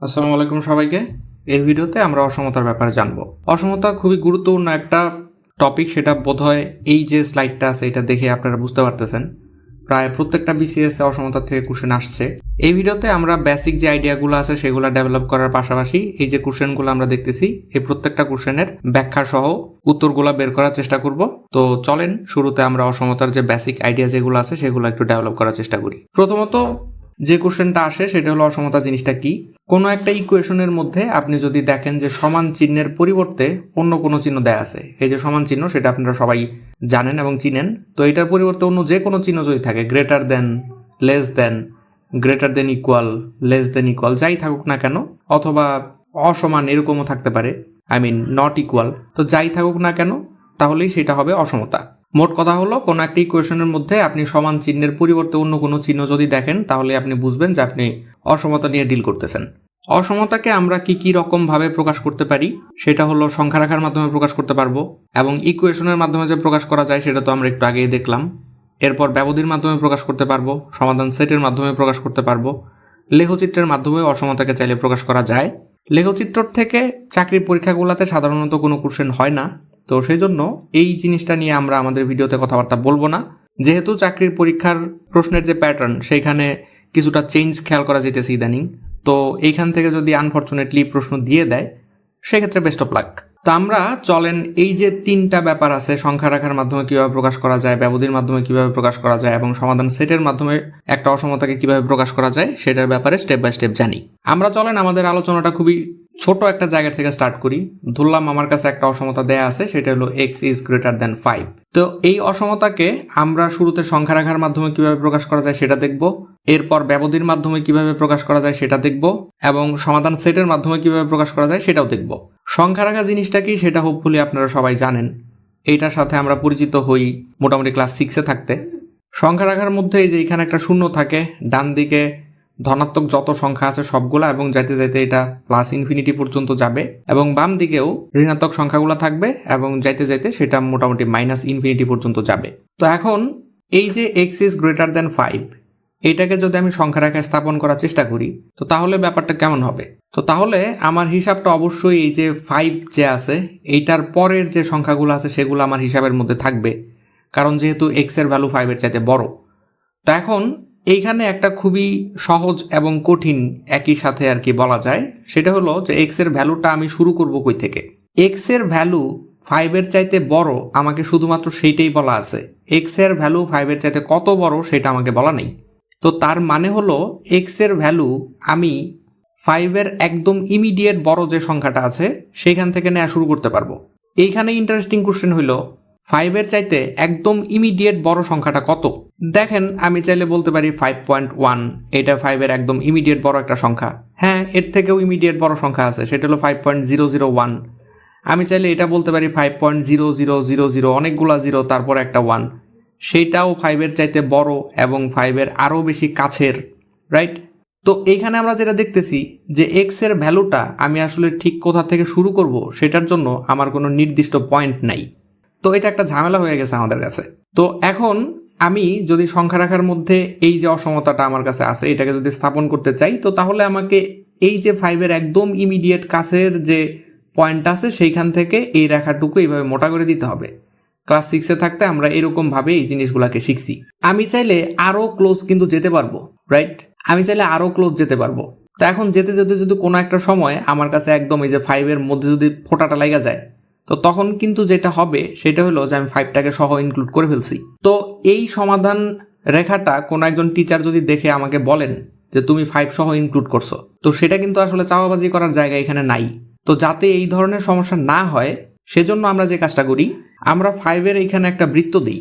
আসসালামু আলাইকুম সবাইকে। এই ভিডিওতে আমরা অসমতার ব্যাপারে জানবো। অসমতা খুবই গুরুত্বপূর্ণ একটা টপিক, সেটা বোধহয় এই যে স্লাইডটা আছে এটা দেখে আপনারা বুঝতে পারতেছেন। প্রায় প্রত্যেকটা বিসিএস এ অসমতা থেকে কোশ্চেন আসছে। এই ভিডিওতে আমরা বেসিক যে আইডিয়াগুলো আছে সেগুলো ডেভেলপ করার পাশাপাশি এই যে কোশ্চেনগুলো আমরা দেখতেছি এই প্রত্যেকটা কোশ্চেনের ব্যাখ্যা সহ উত্তরগুলো বের করার চেষ্টা করব। তো চলেন শুরুতে আমরা অসমতার যে বেসিক আইডিয়া যেগুলো আছে সেগুলো একটু ডেভেলপ করার চেষ্টা করি। প্রথমত যে কোশ্চেনটা আসে সেটা হলো অসমতা জিনিসটা কি। কোনো একটা ইকুয়েশনের মধ্যে আপনি যদি দেখেন যে সমান চিহ্নের পরিবর্তে অন্য কোনো চিহ্ন দেয়া আছে, এই যে সমান চিহ্ন সেটা আপনারা সবাই জানেন এবং চিনেন, তো এটার পরিবর্তে অন্য যে কোনো চিহ্ন যদি থাকে, greater than, less than, greater than equal, less than equal, যাই থাকুক না কেন, অথবা অসমান এরকমও থাকতে পারে, নট ইকুয়াল, তো যাই থাকুক না কেন তাহলেই সেটা হবে অসমতা। মোট কথা হলো কোনো একটা ইকুয়েশনের মধ্যে আপনি সমান চিহ্নের পরিবর্তে অন্য কোনো চিহ্ন যদি দেখেন তাহলে আপনি বুঝবেন যে আপনি অসমতা নিয়ে ডিল করতেছেন। অসমতাকে আমরা কি রকম ভাবে প্রকাশ করতে পারি সেটা হলো সংখ্যা রাখার মাধ্যমে প্রকাশ করতে পারবো, এবং ইকুয়েশনের মাধ্যমে যে প্রকাশ করা যায় সেটা তো আমরা একটু আগেই দেখলাম। এরপর ব্যবধির মাধ্যমে প্রকাশ করতে পারবো, সমাধান সেটের মাধ্যমে প্রকাশ করতে পারবো, লেখচিত্রের মাধ্যমে অসমতাকে চাইলে প্রকাশ করা যায়। লেখচিত্র থেকে চাকরির পরীক্ষাগুলোতে সাধারণত কোনো কোশ্চেন হয় না, তো সেই জন্য এই জিনিসটা নিয়ে আমরা আমাদের ভিডিওতে কথাবার্তা বলবো না। যেহেতু চাকরির পরীক্ষার প্রশ্নের যে প্যাটার্ন সেইখানে কিছুটা চেঞ্জ খেয়াল করা যেতেছে ইদানিং, তো এইখান থেকে যদি আনফর্চুনেটলি প্রশ্ন দিয়ে দেয় সেক্ষেত্রে বেস্ট অফ লাক। তো আমরা চলেন এই যে তিনটা ব্যাপার আছে, সংখ্যা রাখার মাধ্যমে কিভাবে প্রকাশ করা যায়, ব্যবধির মাধ্যমে কিভাবে প্রকাশ করা যায় এবং সমাধান সেটের মাধ্যমে একটা অসমতাকে কিভাবে প্রকাশ করা যায় সেটার ব্যাপারে স্টেপ বাই স্টেপ জানি। আমরা চলেন আমাদের আলোচনাটা খুবই ছোট একটা জায়গা থেকে স্টার্ট করি। ধরলাম আমার কাছে একটা অসমতা দেয়া আছে, সেটা হলো এক্স ইজ গ্রেটার দেন 5। তো এই অসমতাকে আমরা শুরুতে সংখ্যা রাখার মাধ্যমে কিভাবে প্রকাশ করা যায় সেটা দেখব, এরপর ব্যবধির মাধ্যমে কিভাবে প্রকাশ করা যায় সেটা দেখব, এবং সমাধান সেটের মাধ্যমে কিভাবে প্রকাশ করা যায় সেটাও দেখব। সংখ্যা রাখা জিনিসটা কি সেটা হোপফুলি আপনারা সবাই জানেন, এইটার সাথে আমরা পরিচিত হই মোটামুটি ক্লাস 6-এ থাকতে। সংখ্যা রাখার মধ্যে এই যে এখানে একটা শূন্য থাকে, ডান দিকে ধনাত্মক যত সংখ্যা আছে সবগুলা, এবং যাইতে যাইতে এটা প্লাস ইনফিনিটি পর্যন্ত যাবে, এবং বাম দিকেও ঋণাত্মক সংখ্যাগুলো থাকবে এবং যাইতে যাইতে সেটা মোটামুটি মাইনাস ইনফিনিটি পর্যন্ত যাবে। তো এখন এই যে এক্স ইজ গ্রেটার দেন 5, এইটাকে যদি আমি সংখ্যা রেখায় স্থাপন করার চেষ্টা করি তো তাহলে ব্যাপারটা কেমন হবে? তো তাহলে আমার হিসাবটা অবশ্যই এই যে 5 যে আছে এইটার পরের যে সংখ্যাগুলো আছে সেগুলো আমার হিসাবের মধ্যে থাকবে, কারণ যেহেতু এক্স এর ভ্যালু 5-এর চাইতে বড়। তো এখন এইখানে একটা খুবই সহজ এবং কঠিন একই সাথে আর কি বলা যায়, সেটা হলো যে এক্স এর ভ্যালুটা আমি শুরু করব কই থেকে। এক্স এর ভ্যালু 5-এর চাইতে বড় আমাকে শুধুমাত্র সেইটাই বলা আছে, এক্স এর ভ্যালু 5-এর চাইতে কত বড় সেটা আমাকে বলা নেই। তো তার মানে হলো এক্স এর ভ্যালু আমি 5-এর একদম ইমিডিয়েট বড় যে সংখ্যাটা আছে সেখান থেকে নেওয়া শুরু করতে পারবো। এইখানে ইন্টারেস্টিং কোশ্চেন হইল 5-এর চাইতে একদম ইমিডিয়েট বড় সংখ্যাটা কত। দেখেন আমি চাইলে বলতে পারি 5.1, এটা 5-এর একদম ইমিডিয়েট বড় একটা সংখ্যা। হ্যাঁ, এর থেকেও ইমিডিয়েট বড় সংখ্যা আছে, সেটা হলো 5.001। আমি চাইলে এটা বলতে পারি 5.0000, অনেকগুলা জিরো তারপর একটা 1, সেইটাও 5-এর চাইতে বড় এবং 5-এর আরও বেশি কাছের, রাইট? তো এইখানে আমরা যেটা দেখতেছি যে এক্স এর ভ্যালুটা আমি আসলে ঠিক কোথা থেকে শুরু করব সেটার জন্য আমার কোনো নির্দিষ্ট পয়েন্ট নাই। তো এটা একটা ঝামেলা হয়ে গেছে আমাদের কাছে। তো এখন আমি যদি সংখ্যা রাখার মধ্যে এই যে অসমতাটা আমার কাছে আছে এটাকে যদি স্থাপন করতে চাই, তো তাহলে আমাকে এই যে 5-এর একদম ইমিডিয়েট কাছের যে পয়েন্ট আছে সেইখান থেকে এই রেখাটুকু এইভাবে মোটা করে দিতে হবে। ক্লাস 6-এ থাকতে আমরা এরকমভাবে এই জিনিসগুলোকে শিখছি। আমি চাইলে আরও ক্লোজ কিন্তু যেতে পারবো, রাইট? আমি চাইলে আরও ক্লোজ যেতে পারবো। তো এখন যেতে যেতে যদি কোনো একটা সময় আমার কাছে একদম এই যে 5-এর মধ্যে যদি ফোঁটাটা লাগা যায়, তো তখন কিন্তু যেটা হবে সেটা হলো যে আমি 5টাকে সহ ইনক্লুড করে ফেলছি। তো এই সমাধান রেখাটা কোনো একজন টিচার যদি দেখে আমাকে বলেন যে তুমি 5 সহ ইনক্লুড করছো, তো সেটা কিন্তু আসলে চাওয়াবাজি করার জায়গা এখানে নাই। তো যাতে এই ধরনের সমস্যা না হয় সেজন্য আমরা যে কাজটা করি, আমরা 5-এর এইখানে একটা বৃত্ত দিই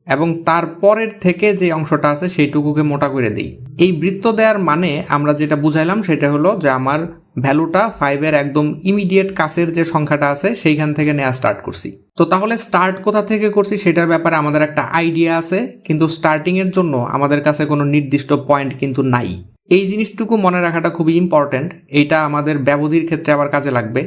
এবং তারপরের থেকে যে অংশটা আছে সেইটুকুকে মোটা করে দিই। এই বৃত্ত দেওয়ার মানে আমরা যেটা বুঝাইলাম সেটা হলো যে আমার ভ্যালুটা 5-এর একদম ইমিডিয়েট কাছের যে সংখ্যাটা আছে সেইখান থেকে নেওয়া স্টার্ট করছি। তো তাহলে স্টার্ট কোথা থেকে করছি সেটার ব্যাপারে আমাদের একটা আইডিয়া আছে, কিন্তু স্টার্টিংয়ের জন্য আমাদের কাছে কোনো নির্দিষ্ট পয়েন্ট কিন্তু নাই। এই জিনিসটুকু মনে রাখাটা খুবই ইম্পর্ট্যান্ট, এইটা আমাদের ব্যবধির ক্ষেত্রে আবার কাজে লাগবে।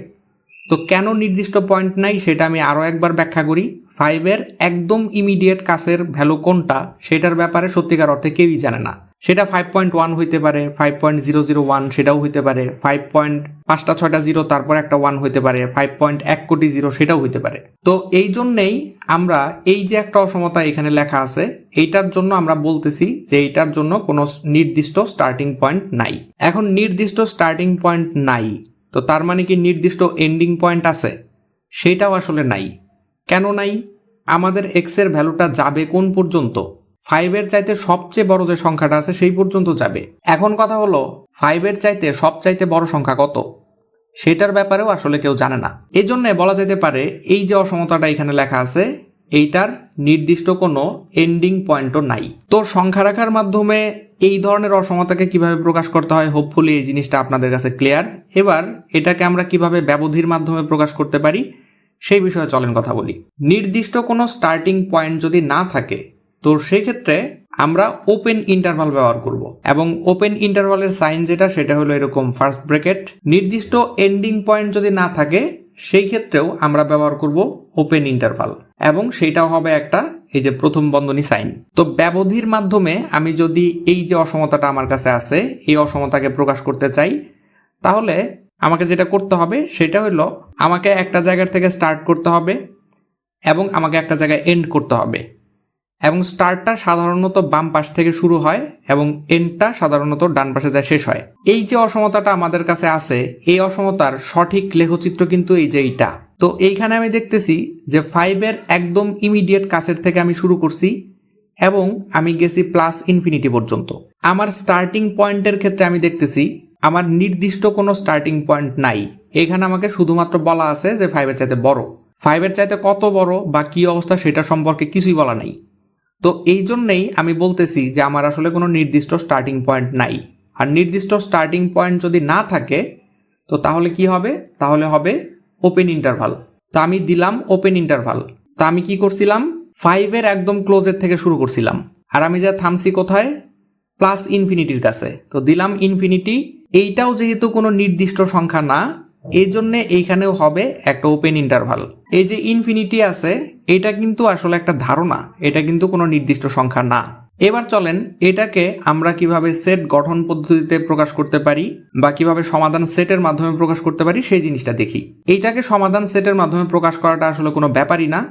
তো কেন নির্দিষ্ট পয়েন্ট নাই সেটা আমি আরও একবার ব্যাখ্যা করি। 5-এর একদম ইমিডিয়েট কাছের ভ্যালু কোনটা সেটার ব্যাপারে সত্যিকার অর্থে কেউই জানে না। সেটা 5.1 হইতে পারে, 5.001 সেটাও হইতে পারে, 5.5-6 তারপর একটা 1 হইতে পারে, 5.1 কোটি 0 সেটাও হইতে পারে। তো এই জন্যেই আমরা এই যে একটা অসমতা এখানে লেখা আছে এইটার জন্য আমরা বলতেছি যে এইটার জন্য কোনো নির্দিষ্ট স্টার্টিং পয়েন্ট নাই। এখন নির্দিষ্ট স্টার্টিং পয়েন্ট নাই, তো তার মানে কি নির্দিষ্ট এন্ডিং পয়েন্ট আছে? সেটাও আসলে নাই। কেন নাই? আমাদের এক্স এর ভ্যালুটা যাবে কোন পর্যন্ত? 5 এর চাইতে সবচেয়ে বড় যে সংখ্যাটা আছে সেই পর্যন্ত যাবে। এখন কথা হলো 5 এর চাইতে সবচাইতে বড় সংখ্যা কত, সেটার ব্যাপারেও আসলে কেউ জানে না। এই জন্য বলা যেতে পারে এই যে অসমতাটা এখানে লেখা আছে এইটার নির্দিষ্ট কোনো এন্ডিং পয়েন্টও নাই। তো সংখ্যা রাখার মাধ্যমে এই ধরনের অসমতাকে কিভাবে প্রকাশ করতে হয়, হোপফুলি এই জিনিসটা আপনাদের কাছে ক্লিয়ার। এবার এটাকে আমরা কিভাবে ব্যবধির মাধ্যমে প্রকাশ করতে পারি সেই বিষয়ে চলেন কথা বলি। নির্দিষ্ট কোনো স্টার্টিং পয়েন্ট যদি না থাকে তো সেই ক্ষেত্রে আমরা ওপেন ইন্টারভাল ব্যবহার করব, এবং ওপেন ইন্টারভালের সাইন যেটা সেটা হলো এরকম ফার্স্ট ব্র্যাকেট। নির্দিষ্ট এন্ডিং পয়েন্ট যদি না থাকে সেই ক্ষেত্রেও আমরা ব্যবহার করব ওপেন ইন্টারভাল, এবং সেইটাও হবে একটা এই যে প্রথম বন্ধনী সাইন। তো ব্যবধির মাধ্যমে আমি যদি এই যে অসমতাটা আমার কাছে আছে এই অসমতাকে প্রকাশ করতে চাই তাহলে আমাকে যেটা করতে হবে সেটা হলো আমাকে একটা জায়গার থেকে স্টার্ট করতে হবে এবং আমাকে একটা জায়গায় এন্ড করতে হবে, এবং স্টার্টটা সাধারণত বাম পাশ থেকে শুরু হয় এবং এন্ডটা সাধারণত ডান পাশে যায় শেষ হয়। এই যে অসমতাটা আমাদের কাছে আছে এই অসমতার সঠিক লেখচিত্র কিন্তু এই যে এইটা। তো এইখানে আমি দেখতেছি যে 5 এর একদম ইমিডিয়েট কাছের থেকে আমি শুরু করছি এবং আমি গেছি প্লাস ইনফিনিটি পর্যন্ত। আমার স্টার্টিং পয়েন্টের ক্ষেত্রে আমি দেখতেছি আমার নির্দিষ্ট কোনো স্টার্টিং পয়েন্ট নাই। এখানে আমাকে শুধুমাত্র বলা আছে যে 5 এর চাইতে বড়। 5 এর চাইতে কত বড় বা কি অবস্থা সেটা সম্পর্কে কিছুই বলা নাই। তো এই জন্যেই আমি বলতেছি যে আমার আসলে কোনো নির্দিষ্ট স্টার্টিং পয়েন্ট নাই। আর নির্দিষ্ট স্টার্টিং পয়েন্ট যদি না থাকে তো তাহলে কি হবে? তাহলে হবে ওপেন ইন্টারভাল। তো আমি দিলাম ওপেন ইন্টারভাল। তা আমি কি করছিলাম? 5 এর একদম ক্লোজের থেকে শুরু করছিলাম, আর আমি যা থামছি কোথায়? প্লাস ইনফিনিটির কাছে। তো দিলাম ইনফিনিটি। এইটাও যেহেতু কোনো নির্দিষ্ট সংখ্যা না এই জন্যে এইখানেও হবে একটা ওপেন ইন্টারভাল। এই যে ইনফিনিটি আছে এটা কিন্তু আসলে একটা ধারণা, এটা কিন্তু কোনো নির্দিষ্ট সংখ্যা না। এবার চলেন এটাকে আমরা কিভাবে সেট গঠন পদ্ধতিতে প্রকাশ করতে পারি বা কিভাবে সমাধান সেটের মাধ্যমে প্রকাশ করতে পারি সেই জিনিসটা দেখি। এইটাকে সমাধান সেটের মাধ্যমে প্রকাশ করাটা আসলে কোনো ব্যাপারই না।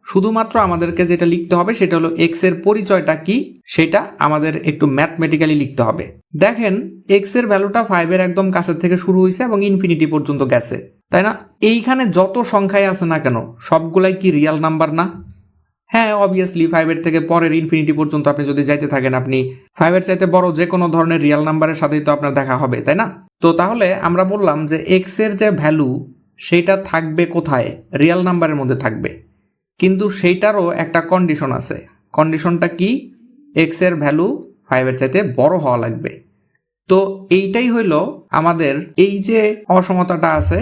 শুধুমাত্র আমাদেরকে যেটা লিখতে হবে সেটা হলো এক্স এর পরিচয়টা কি সেটা আমাদের একটু ম্যাথমেটিক্যালি লিখতে হবে। দেখেন এক্স এর ভ্যালুটা 5 এর একদম কাছের থেকে শুরু হয়েছে এবং ইনফিনিটি পর্যন্ত গেছে, তাই না? এইখানে যত সংখ্যায় আছে না কেন সবগুলাই কি রিয়াল নাম্বার না? হ্যাঁ, অবভিয়াসলি 5 এর থেকে পরের ইনফিনিটি পর্যন্ত আপনি যদি যাইতে থাকেন আপনি 5 এর চাইতে বড় যে কোনো ধরনের রিয়াল নাম্বারের সাথেই তো আপনার দেখা হবে, তাই না? তো তাহলে আমরা বললাম যে এক্স এর যে ভ্যালু সেটা থাকবে কোথায়? রিয়াল নাম্বারের মধ্যে থাকবে, কিন্তু সেইটারও একটা কন্ডিশন আছে। কন্ডিশনটা কি? এক্স এর ভ্যালু 5 এর চাইতে বড় হওয়া লাগবে। তো এইটাই হইল আমাদের এই যে অসমতাটা আছে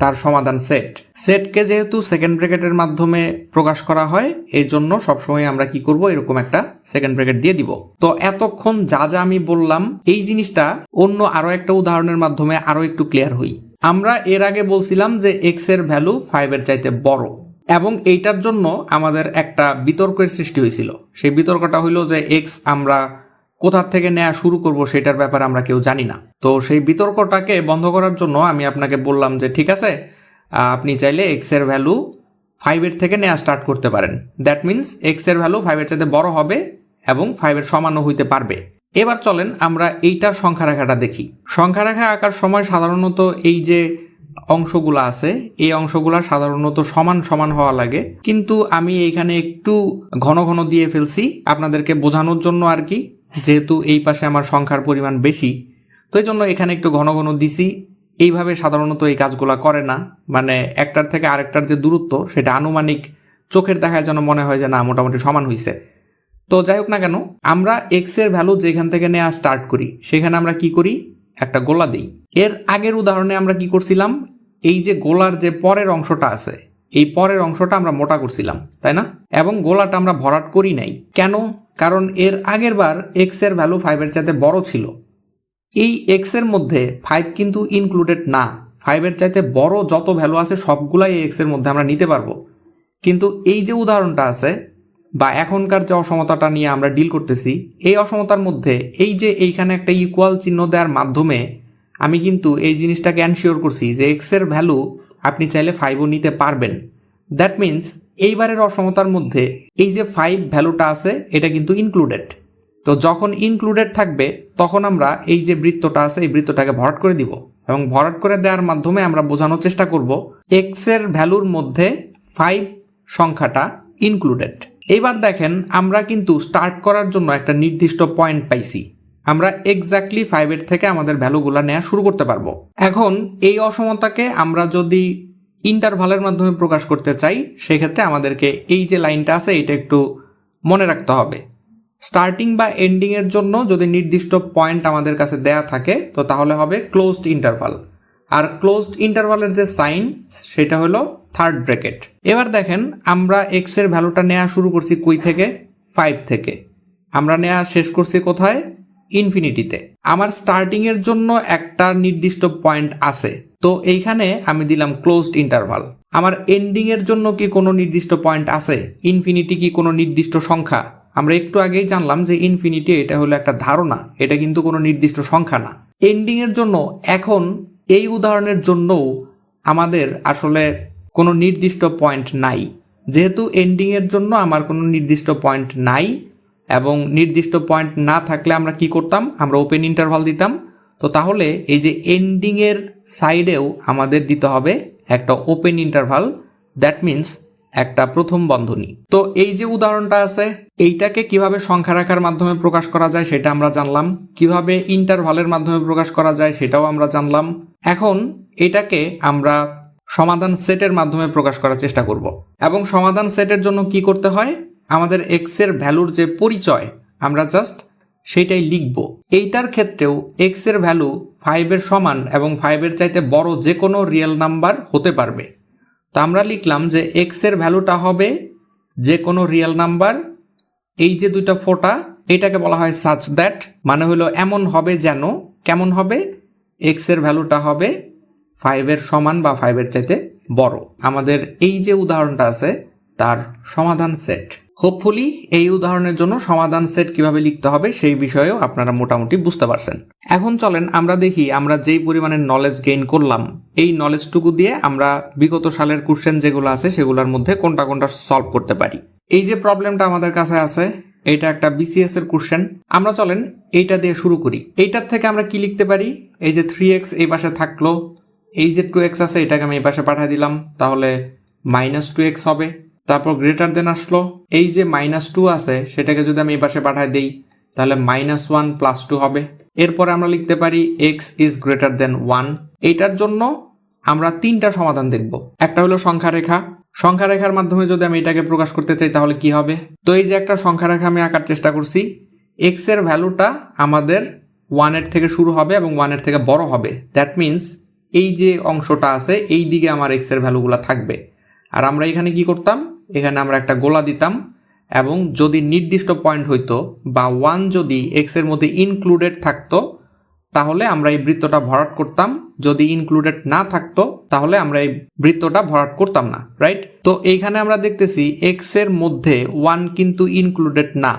তার সমাধান সেট। সেটকে যেহেতু সেকেন্ড ব্র্যাকেটের মাধ্যমে প্রকাশ করা হয় এই জন্য সবসময় আমরা কি করব, এরকম একটা সেকেন্ড ব্র্যাকেট দিয়ে দিব। তো এতক্ষণ যা যা আমি বললাম এই জিনিসটা অন্য আরো একটা উদাহরণের মাধ্যমে আরো একটু ক্লিয়ার হই। আমরা এর আগে বলছিলাম যে এক্স এর ভ্যালু 5 এর চাইতে বড়, এবং এইটার জন্য আমাদের একটা বিতর্কের সৃষ্টি হয়েছিল। সেই বিতর্কটা হইলো যে এক্স আমরা কোথা থেকে নেওয়া শুরু করব সেটার ব্যাপারে আমরা কেউ জানি না। তো সেই বিতর্কটাকে বন্ধ করার জন্য আমি আপনাকে বললাম যে ঠিক আছে আপনি চাইলে এক্স এর ভ্যালু 5 এর থেকে নেওয়া স্টার্ট করতে পারেন। দ্যাট মিনস এক্স এর ভ্যালু 5 এর চাইতে বড় হবে এবং 5 এর সমানও হইতে পারবে। এবার চলেন আমরা এইটার সংখ্যা রেখাটা দেখি। সংখ্যা রেখা আঁকার সময় সাধারণত এই যে অংশগুলো আছে এই অংশগুলো সাধারণত সমান সমান হওয়া লাগে, কিন্তু আমি এইখানে একটু ঘন ঘন দিয়ে ফেলছি আপনাদেরকে বোঝানোর জন্য আর কি। যেহেতু এই পাশে আমার সংখ্যার পরিমাণ বেশি তো এই জন্য এখানে একটু ঘন ঘন দিছি। এইভাবে সাধারণত এই কাজগুলো করে না, মানে একটার থেকে আরেকটার যে দূরত্ব সেটা আনুমানিক চোখের দেখায় যেন মনে হয় যে না মোটামুটি সমান হয়েছে। তো যাই হোক না কেন, আমরা এক্স এর ভ্যালু যেখান থেকে নেওয়া স্টার্ট করি সেখানে আমরা কি করি, একটা গোলা দিই। এর আগের উদাহরণে আমরা কি করছিলাম, এই যে গোলার যে পরের অংশটা আছে এই পরের অংশটা আমরা মোটা করছিলাম, তাই না? এবং গোলাটা আমরা ভরাট করি নাই। কেন? কারণ এর আগের বার এক্স এর ভ্যালু 5 এর চাইতে বড় ছিল। এই এক্স এর মধ্যে 5 কিন্তু ইনক্লুডেড না। 5 এর চাইতে বড় যত ভ্যালু আছে সবগুলাই এই এক্স এর মধ্যে আমরা নিতে পারবো, কিন্তু এই যে উদাহরণটা আছে বা এখনকার যে অসমতাটা নিয়ে আমরা ডিল করতেছি, এই অসমতার মধ্যে এই যে এইখানে একটা ইকুয়াল চিহ্ন দেওয়ার মাধ্যমে আমি কিন্তু এই জিনিসটাকে এনশিওর করছি যে এক্সের ভ্যালু আপনি চাইলে 5ও নিতে পারবেন। দ্যাট মিন্স এইবারের অসমতার মধ্যে এই যে 5 ভ্যালুটা আছে এটা কিন্তু ইনক্লুডেড। তো যখন ইনক্লুডেড থাকবে তখন আমরা এই যে বৃত্তটা আছে এই বৃত্তটাকে ভরাট করে দিব, এবং ভরাট করে দেওয়ার মাধ্যমে আমরা বোঝানোর চেষ্টা করব এক্সের ভ্যালুর মধ্যে 5 সংখ্যাটা ইনক্লুডেড। এবার দেখেন আমরা কিন্তু স্টার্ট করার জন্য একটা নির্দিষ্ট পয়েন্ট পাইছি, আমরা এক্স্যাক্টলি 5 থেকে আমাদের ভ্যালুগুলা নেওয়া শুরু করতে পারবো। এখন এই অসমতাকে আমরা যদি ইন্টারভালের মাধ্যমে প্রকাশ করতে চাই সেক্ষেত্রে আমাদেরকে এই যে লাইনটা আছে এটা একটু মনে রাখতে হবে। স্টার্টিং বা এন্ডিং এর জন্য যদি নির্দিষ্ট পয়েন্ট আমাদের কাছে দেয়া থাকে তো তাহলে হবে ক্লোজড ইন্টারভাল, আর ক্লোজড ইন্টারভালের যে সাইন সেটা হলো থার্ড ব্র্যাকেট। এবার দেখেন আমরা এক্স এর ভ্যালুটা নেওয়া শুরু করছি কই থেকে? 5 থেকে। আমরা নেওয়া শেষ করছি কোথায়? ইনফিনিটিতে। আমার স্টার্টিং এর জন্য একটা নির্দিষ্ট পয়েন্ট আছে, তো এইখানে আমি দিলাম ক্লোজড ইন্টারভাল। আমার এন্ডিং এর জন্য কি কোনো নির্দিষ্ট পয়েন্ট আছে? ইনফিনিটি কি কোনো নির্দিষ্ট সংখ্যা? আমরা একটু আগেই জানলাম যে ইনফিনিটি এটা হলো একটা ধারণা, এটা কিন্তু কোনো নির্দিষ্ট সংখ্যা না। এন্ডিং এর জন্য এখন এই উদাহরণের জন্যও আমাদের আসলে কোনো নির্দিষ্ট পয়েন্ট নাই। যেহেতু এন্ডিং এর জন্য আমার কোনো নির্দিষ্ট পয়েন্ট নাই এবং নির্দিষ্ট পয়েন্ট না থাকলে আমরা কি করতাম? আমরা ওপেন ইন্টারভাল দিতাম। তো তাহলে এই যে এন্ডিং এর সাইডেও আমাদের দিতে হবে একটা ওপেন ইন্টারভাল, দ্যাট মিন্স একটা প্রথম বন্ধনী। তো এই যে উদাহরণটা আছে এইটাকে কিভাবে সংখ্যা রাখার মাধ্যমে প্রকাশ করা যায় সেটা আমরা জানলাম, কিভাবে ইন্টারভালের মাধ্যমে প্রকাশ করা যায় সেটাও আমরা জানলাম। এখন এটাকে আমরা সমাধান সেটের মাধ্যমে প্রকাশ করার চেষ্টা করব, এবং সমাধান সেটের জন্য কি করতে হয়? আমাদের এক্স এর ভ্যালুর যে পরিচয় আমরা জাস্ট সেইটাই লিখব। এইটার ক্ষেত্রেও এক্স এর ভ্যালু 5 এর সমান এবং 5 এর চাইতে বড় যে কোনো রিয়েল নাম্বার হতে পারবে। তো আমরা লিখলাম যে এক্স এর ভ্যালুটা হবে যে কোনো রিয়েল নাম্বার, এই যে দুইটা ফোঁটা এটাকে বলা হয় সাচ দ্যাট, মানে হলো এমন হবে যেন, কেমন হবে? এক্স এর ভ্যালুটা হবে 5 এর সমান বা 5 এর চাইতে বড়। আমাদের এই যে উদাহরণটা আছে তার সমাধান সেট। হোপফুলি এই উদাহরণের জন্য সমাধান সেট কিভাবে লিখতে হবে সেই বিষয়েও আপনারা মোটামুটি বুঝতে পারছেন। এখন চলেন আমরা দেখি আমরা যেই পরিমাণে নলেজ গেইন করলাম এই নলেজটুকু দিয়ে আমরা বিগত সালের কোশ্চেন যেগুলো আছে সেগুলোর মধ্যে কোনটা কোনটা সলভ করতে পারি। এই যে প্রবলেমটা আমাদের কাছে আছে এটা একটা বিসিএস এর কোশ্চেন। আমরা চলেন এইটা দিয়ে শুরু করি। এইটার থেকে আমরা কি লিখতে পারি? এই যে 3x এই পাশে থাকলো, এই যে 2x আছে এটাকে আমি এই পাশে পাঠিয়ে দিলাম, তাহলে -2x হবে। তারপর গ্রেটার দেন আসলো, এই যে -2 আছে সেটাকে যদি আমি এই পাশে পাঠিয়ে দিই তাহলে -1 + 2 হবে। এরপরে আমরা লিখতে পারি x is greater than 1। এইটার জন্য আমরা 3টা সমাধান দেখব। একটা হলো সংখ্যা রেখা, সংখ্যা রেখার মাধ্যমে যদি আমি এটাকে প্রকাশ করতে চাই তাহলে কি হবে? তো এই যে একটা সংখ্যা রেখা আমি আঁকার চেষ্টা করছি, x এর ভ্যালুটা আমাদের 1 এর থেকে শুরু হবে এবং 1 এর থেকে বড় হবে। দ্যাট মিন্স এই যে অংশটা আছে এই দিকে আমার x এর ভ্যালুগুলো থাকবে। আর আমরা এখানে কি করতাম? এখানে আমরা একটা গোলা দিতাম, এবং যদি নির্দিষ্ট পয়েন্ট হইতো বা 1 যদি x এর মধ্যে ইনক্লুডেড থাকতো তাহলে আমরা এই বৃত্তটা ভরাট করতাম, যদি ইনক্লুডেড না থাকতো তাহলে আমরা এই বৃত্তটা ভরাট করতাম না, রাইট? তো এইখানে আমরা দেখতেছি x এর মধ্যে 1 কিন্তু ইনক্লুডেড না।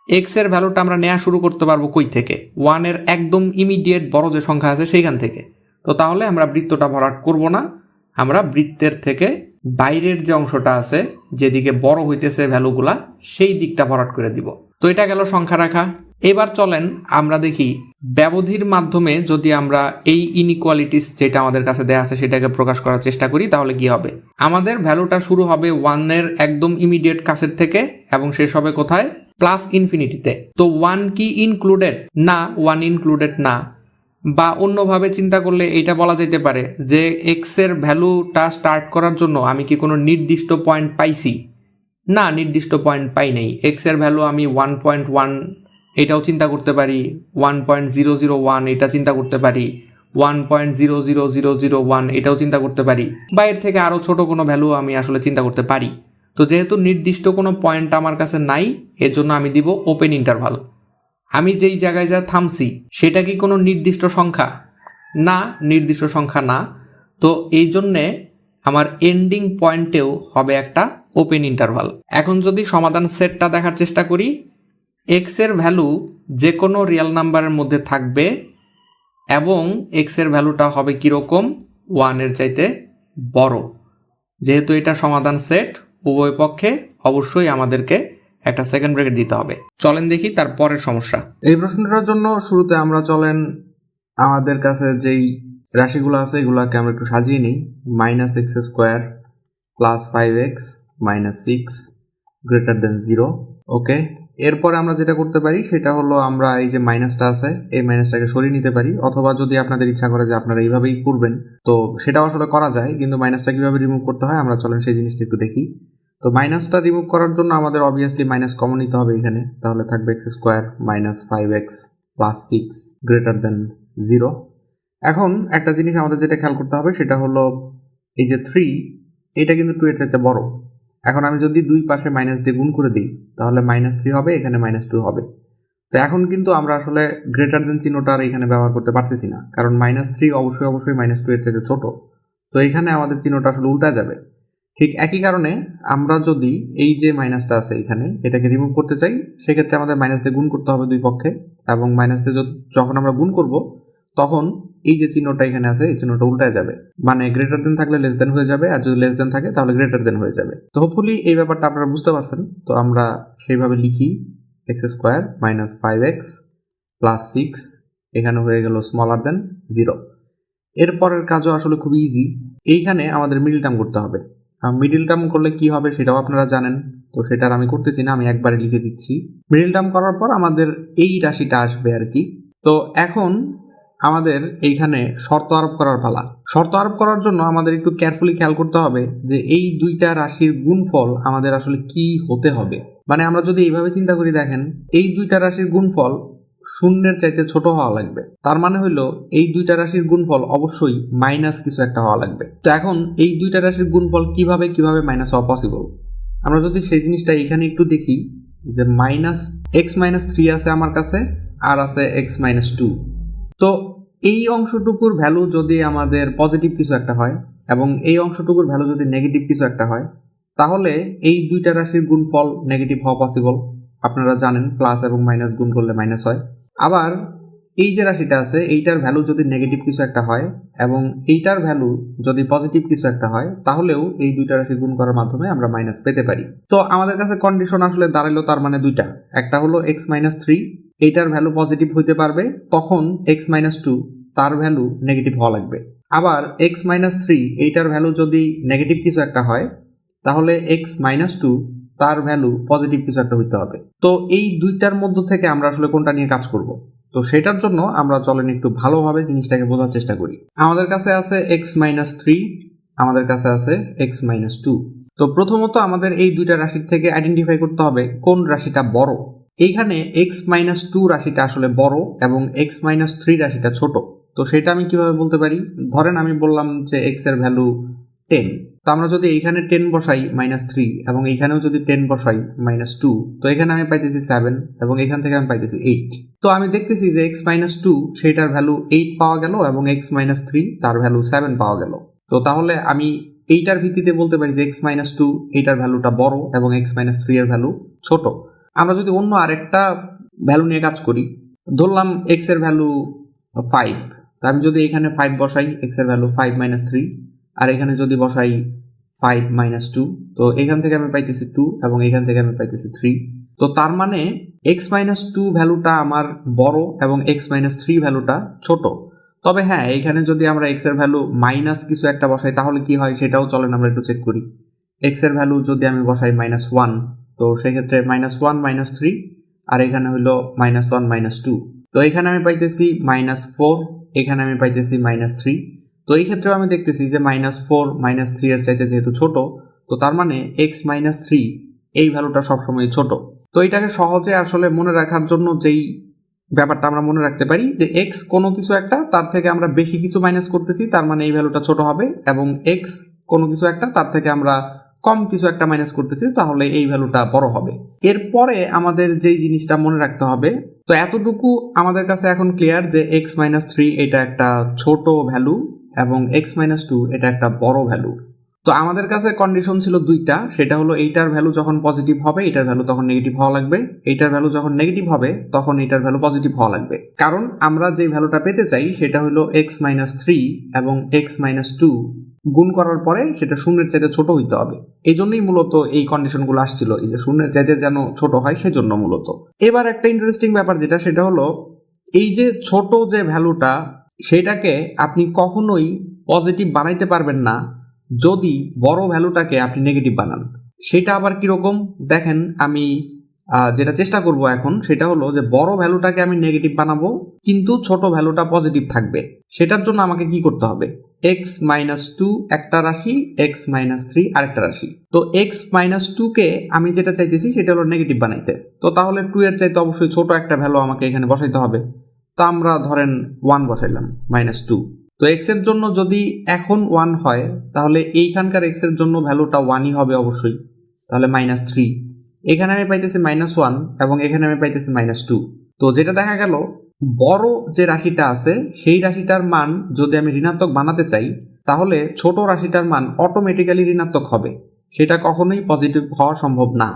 x এর ভ্যালুটা আমরা নেওয়া শুরু করতে পারবো কই থেকে? 1 এর একদম ইমিডিয়েট বড় যে সংখ্যা আছে সেইখান থেকে। তো তাহলে আমরা বৃত্তটা ভরাট করব না, আমরা বৃত্তের থেকে বাইরের যে অংশটা আছে যেদিকে বড় হইতেছে ভ্যালুগুলা সেই দিকটা ভরাট করে দিব। তো এটা গেল সংখ্যা রাখা। এবার চলেন আমরা দেখি ব্যবধির মাধ্যমে যদি আমরা এই ইনইকুয়ালিটিস যেটা আমাদের কাছে দেয়া আছে সেটাকে প্রকাশ করার চেষ্টা করি তাহলে কি হবে? আমাদের ভ্যালুটা শুরু হবে 1 এর একদম ইমিডিয়েট কাছের থেকে এবং শেষ হবে কোথায়? +ইনফিনিটিতে। তো 1 কি ইনক্লুডেড? না, 1 ইনক্লুডেড না। বা অন্যভাবে চিন্তা করলে এইটা বলা যেতে পারে যে এক্স এর ভ্যালুটা স্টার্ট করার জন্য আমি কি কোনো নির্দিষ্ট পয়েন্ট পাইছি? না, নির্দিষ্ট পয়েন্ট পাই নাই। এক্স এর ভ্যালু আমি 1.1 এটাও চিন্তা করতে পারি, 1.001 এটা চিন্তা করতে পারি, 1.00001 এটাও চিন্তা করতে পারি, বা এর থেকে আরও ছোট কোনো ভ্যালু আমি আসলে চিন্তা করতে পারি। তো যেহেতু নির্দিষ্ট কোনো পয়েন্ট আমার কাছে নাই এর জন্য আমি দিব ওপেন ইন্টারভাল। আমি যেই জায়গায় যা থামছি সেটা কি কোনো নির্দিষ্ট সংখ্যা? না, নির্দিষ্ট সংখ্যা না। তো এই জন্যে আমার এন্ডিং পয়েন্টেও হবে একটা ওপেন ইন্টারভাল। এখন যদি সমাধান সেটটা দেখার চেষ্টা করি, এক্স এর ভ্যালু যে কোনো রিয়েল নাম্বারের মধ্যে থাকবে এবং এক্স এর ভ্যালুটা হবে কীরকম, 1-এর চাইতে বড়। যেহেতু এটা সমাধান সেট, উভয় পক্ষে অবশ্যই আমাদেরকে একটা সেকেন্ড ব্র্যাকেট দিতে হবে। চলেন দেখি তার পরের সমস্যা। এই প্রশ্নটার জন্য শুরুতে আমরা চলেন আমাদের কাছে যেই রাশিগুলো আছে এগুলোকে আমরা একটু সাজিয়ে নিই। -x² + 5x - 6 > 0। ওকে, এরপরে আমরা যেটা করতে পারি সেটা হলো আমরা এই যে মাইনাসটা আছে এই মাইনাসটাকে সরিয়ে নিতে পারি, অথবা যদি আপনাদের ইচ্ছা করে যে আপনারা এইভাবেই করবেন তো সেটাও আসলে করা যায়, কিন্তু মাইনাসটা কিভাবে রিমুভ করতে হয় আমরা চলেন সেই জিনিসটা একটু দেখি। তো মাইনাসটা রিমুভ করার জন্য আমাদের অবভিয়াসলি মাইনাস কমন নিতে হবে এখানে, তাহলে থাকবে x² - 5x + 6 > 0। এখন একটা জিনিস আমাদের যেটা খেয়াল করতে হবে সেটা হলো এই যে 3 এটা কিন্তু 2 এর চাইতে বড়। এখন আমি যদি দুই পাশে মাইনাস দিয়ে গুণ করে দিই তাহলে -3 হবে, এখানে -2 হবে। তো এখন কিন্তু আমরা আসলে গ্রেটার দেন চিহ্নটা আর এখানে ব্যবহার করতে পারতেছি না, কারণ -3 অবশ্যই -2 এর চাইতে ছোট। তো এখানে আমাদের চিহ্নটা আসলে উল্টা যাবে। ঠিক একই কারণে আমরা যদি এই যে মাইনাসটা আছে এখানে এটাকে রিমুভ করতে চাই, সেক্ষেত্রে আমাদের মাইনাস দিয়ে গুণ করতে হবে দুই পক্ষে, এবং মাইনাস দিয়ে যখন আমরা গুণ করব তখন এই যে চিহ্নটা এখানে আছে এই চিহ্নটা উল্টায় যাবে, মানে গ্রেটার দেন থাকলে লেস দেন হয়ে যাবে, আর যদি লেস দেন থাকে তাহলে গ্রেটার দেন হয়ে যাবে। তো হোপফুলি এই ব্যাপারটা আপনারা বুঝতে পারছেন। তো আমরা সেইভাবে লিখি x² - 5x + 6, এখানে হয়ে গেল স্মলার দেন 0। এরপরের কাজও আসলে খুব ইজি, এইখানে আমাদের মিডল টার্ম করতে হবে। মিডল টার্ম করলে কি হবে সেটাও আপনারা জানেন, তো সেটা আমি করতেছি না, আমি একবারে লিখে দিচ্ছি। মিডল টার্ম করার পর আমাদের এই রাশিটা আসবে আর কি। তো এখন আমাদের এইখানে শর্ত আরোপ করার পালা। শর্ত আরোপ করার জন্য আমাদের একটু কেয়ারফুলি খেয়াল করতে হবে যে এই দুইটা রাশির গুণফল আমাদের আসলে কি হতে হবে। মানে আমরা যদি এইভাবে চিন্তা করি, দেখেন এই দুইটা রাশির গুণফল শূন্যের চাইতে ছোট হওয়া লাগবে, তার মানে হলো এই দুইটা রাশির গুণফল অবশ্যই মাইনাস কিছু একটা হওয়া লাগবে। তো এখন এই দুইটা রাশির গুণফল কিভাবে মাইনাস হওয়া পসিবল, আমরা যদি সেই জিনিসটা এখানে একটু দেখি যে -x-3 আছে আমার কাছে, আর আছে x-2। তো এই অংশটুকুর ভ্যালু যদি আমাদের পজিটিভ কিছু একটা হয় এবং এই অংশটুকুর ভ্যালু যদি নেগেটিভ কিছু একটা হয়, তাহলে এই দুইটা রাশির গুণফল নেগেটিভ হওয়া পসিবল। আপনারা জানেন প্লাস এবং মাইনাস গুণ করলে মাইনাস হয়। আবার এই যে রাশিটা আছে এইটার ভ্যালু যদি নেগেটিভ কিছু একটা হয় এবং এইটার ভ্যালু যদি পজিটিভ কিছু একটা হয়, তাহলেও এই দুইটা রাশি গুণ করার মাধ্যমে আমরা মাইনাস পেতে পারি। তো আমাদের কাছে কন্ডিশন আসলে দাঁড়ালো তার মানে দুইটা, একটা হলো x-3 এইটার ভ্যালু পজিটিভ হইতে পারবে, তখন x-2 তার ভ্যালু নেগেটিভ হওয়া লাগবে। আবার x-3 এইটার ভ্যালু যদি নেগেটিভ কিছু একটা হয়, তাহলে x-2 তার ভ্যালু পজিটিভ কিছু একটা হইতে হবে। তো এই দুইটার মধ্য থেকে আমরা আসলে কোনটা নিয়ে কাজ করব, তো সেটার জন্য আমরা চলেন একটু ভালোভাবে জিনিসটাকে বোঝার চেষ্টা করি। আমাদের কাছে আছে x-3, আমাদের কাছে আছে x-2। তো প্রথমত আমাদের এই দুইটা রাশির থেকে আইডেন্টিফাই করতে হবে কোন রাশিটা বড়। এইখানে x-2 রাশিটা আসলে বড় এবং x-3 রাশিটা ছোট। তো সেটা আমি কিভাবে বলতে পারি, ধরেন আমি বললাম যে x এর ভ্যালু 10, তো আমরা যদি এইখানে 10 বসাই -3 এবং এইখানেও যদি 10 বসাই -2, তো এখানে আমি পাইতেছি 7 এবং এখান থেকে আমি পাইতেছি 8। তো আমি দেখতেছি যে x-2 সেইটার ভ্যালু 8 পাওয়া গেল এবং x-3 তার ভ্যালু 7 পাওয়া গেল। তো তাহলে আমি এইটার ভিত্তিতে বলতে পারি যে x-2 এইটার ভ্যালুটা বড় এবং x-3 এর ভ্যালু ছোট। আমরা যদি অন্য আরেকটা ভ্যালু নিয়ে কাজ করি, ধরলাম x এর ভ্যালু 5, তো আমি যদি এখানে 5 বসাই, x এর ভ্যালু 5 - 3, আর এখানে যদি বসাই 5 - 2, তো এখান থেকে আমি পাইতেছি 2 এবং এখান থেকে আমি পাইতেছি 3। তো তার মানে x-2 ভ্যালুটা আমার বড় এবং x-3 ভ্যালুটা ছোট। তবে হ্যাঁ, এইখানে যদি আমরা x এর ভ্যালু মাইনাস কিছু একটা বসাই তাহলে কি হয় সেটাও চলেন আমরা একটু চেক করি। x এর ভ্যালু যদি আমি বসাই -1, তো সেক্ষেত্রে -1 - 3, আর এখানে হলো -1 - 2, তো এখানে আমি পাইতেছি -4, এখানে আমি পাইতেছি -3। তো এই ক্ষেত্রেও আমি দেখতেছি যে -4 -3 এর চাইতে যেহেতু ছোট, তো তার মানে x-3 এই ভ্যালুটা সবসময় ছোট। তো এটাকে সহজে আসলে মনে রাখার জন্য যেই ব্যাপারটা আমরা মনে রাখতে পারি যে x কোনো কিছু একটা তার থেকে আমরা বেশি কিছু মাইনাস করতেছি, তার মানে এই ভ্যালুটা ছোট হবে, এবং x কোনো কিছু একটা তার থেকে আমরা কম কিছু একটা মাইনাস করতেছি, তাহলে এই ভ্যালুটা বড় হবে। এরপরে আমাদের যেই জিনিসটা মনে রাখতে হবে, তো এতটুকু আমাদের কাছে এখন ক্লিয়ার যে x-3 এটা একটা ছোট ভ্যালু এবং x-2 এটা একটা বড় ভ্যালু। তো আমাদের কাছে কন্ডিশন ছিল দুইটা, সেটা হলো এইটার ভ্যালু যখন পজিটিভ হবে এটার ভ্যালু তখন নেগেটিভ হওয়া লাগবে, এইটার ভ্যালু যখন নেগেটিভ হবে তখন এটার ভ্যালু পজিটিভ হওয়া লাগবে। কারণ আমরা যে ভ্যালুটা পেতে চাই সেটা হলো x-3 এবং x-2 গুণ করার পরে সেটা শূন্যের চাইতে ছোট হইতে হবে। এই জন্যই মূলত এই কন্ডিশনগুলো আসছিল, এই যে শূন্যের চাইতে যেন ছোট হয় সেজন্য মূলত। এবার একটা ইন্টারেস্টিং ব্যাপার যেটা, সেটা হলো এই যে ছোট যে ভ্যালুটা সেটাকে আপনি কখনোই পজিটিভ বানাইতে পারবেন না যদি বড় ভ্যালুটাকে আপনি নেগেটিভ বানান। সেটা আবার কিরকম দেখেন, আমি যেটা চেষ্টা করব এখন সেটা হলো যে বড় ভ্যালুটাকে আমি নেগেটিভ বানাবো কিন্তু ছোট ভ্যালুটা পজিটিভ থাকবে। সেটার জন্য আমাকে কি করতে হবে, x-2 একটা রাশি, x-3 আরেকটা রাশি। তো x-2 কে আমি যেটা চাইতেছি সেটা হলো নেগেটিভ বানাইতে, তো তাহলে 2 এর চাইতে অবশ্যই ছোট একটা ভ্যালু আমাকে এখানে বসাইতে হবে। তো আমরা ধরেন 1 বসাইলাম, -2। তো x এর জন্য যদি এখন 1 হয় তাহলে এইখানকার x এর জন্য ভ্যালুটা 1ই হবে অবশ্যই, তাহলে -3। এখানে আমি পাইতেছি -1 এবং এখানে আমি পাইতেছি -2। তো যেটা দেখা গেল, বড় যে রাশিটা আছে সেই রাশিটার মান যদি আমি ঋণাত্মক বানাতে চাই তাহলে ছোট রাশিটার মান অটোমেটিক্যালি ঋণাত্মক হবে, সেটা কখনোই পজিটিভ হওয়া সম্ভব না।